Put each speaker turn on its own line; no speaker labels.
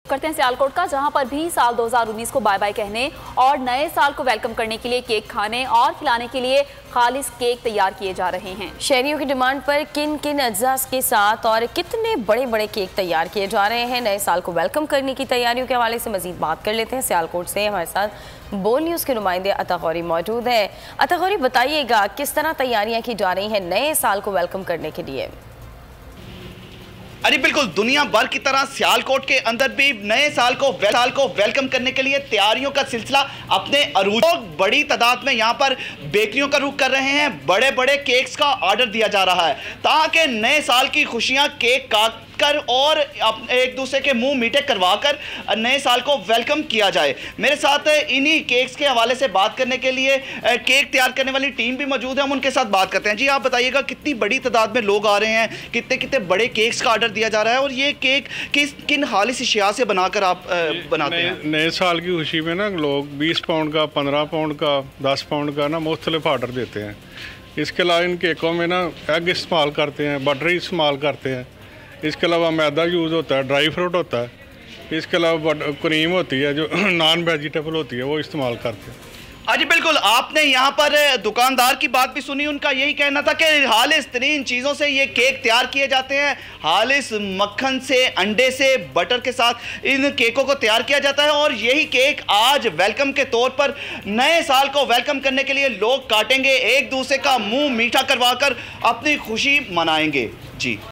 करते हैं सियालकोट का, जहां पर भी साल 2019 को बाय बाय कहने और नए साल को वेलकम करने के लिए केक खाने और खिलाने के लिए खालिस केक तैयार किए जा रहे हैं। शहरियों की डिमांड पर किन किन अज्जा के साथ और कितने बड़े बड़े केक तैयार किए जा रहे हैं, नए साल को वेलकम करने की तैयारियों के हवाले से मजीद बात कर लेते हैं। सियालकोट से हमारे साथ बोल न्यूज़ के नुमाइंदे अता गौरी मौजूद है। अता गौरी, बताइएगा किस तरह तैयारियां की जा रही हैं नए साल को वेलकम करने के लिए?
अरे बिल्कुल, दुनिया भर की तरह सियालकोट के अंदर भी नए साल को वेलकम करने के लिए तैयारियों का सिलसिला अपने अरूज। लोग बड़ी तादाद में यहाँ पर बेकरियों का रुख कर रहे हैं, बड़े बड़े केक्स का ऑर्डर दिया जा रहा है ताकि नए साल की खुशियाँ केक काट कर और एक दूसरे के मुंह मीठे करवाकर नए साल को वेलकम किया जाए। मेरे साथ इन्हीं केक्स के हवाले से बात करने के लिए केक तैयार करने वाली टीम भी मौजूद है, हम उनके साथ बात करते हैं। जी, आप बताइएगा कितनी बड़ी तादाद में लोग आ रहे हैं, कितने कितने बड़े केक्स का ऑर्डर दिया जा रहा है और ये केक किन खालिस अशिया से बनाकर आप बनाते हैं?
नए साल की खुशी में ना लोग 20 पाउंड का, 15 पाउंड का, 10 पाउंड का ना मुख्तलिफ ऑर्डर देते हैं। इसके अलावा इन केकों में ना एग इस्तेमाल करते हैं, बटर इस्तेमाल करते हैं, इसके अलावा मैदा यूज़ होता है, ड्राई फ्रूट होता है, इसके अलावा क्रीम होती है जो नॉन वेजिटेबल होती है वो इस्तेमाल करते हैं।
जी बिल्कुल, आपने यहाँ पर दुकानदार की बात भी सुनी, उनका यही कहना था कि हालिस तरीन चीज़ों से ये केक तैयार किए जाते हैं। हालिस मक्खन से, अंडे से, बटर के साथ इन केकों को तैयार किया जाता है और यही केक आज वेलकम के तौर पर नए साल को वेलकम करने के लिए लोग काटेंगे, एक दूसरे का मुंह मीठा करवाकर अपनी खुशी मनाएंगे। जी।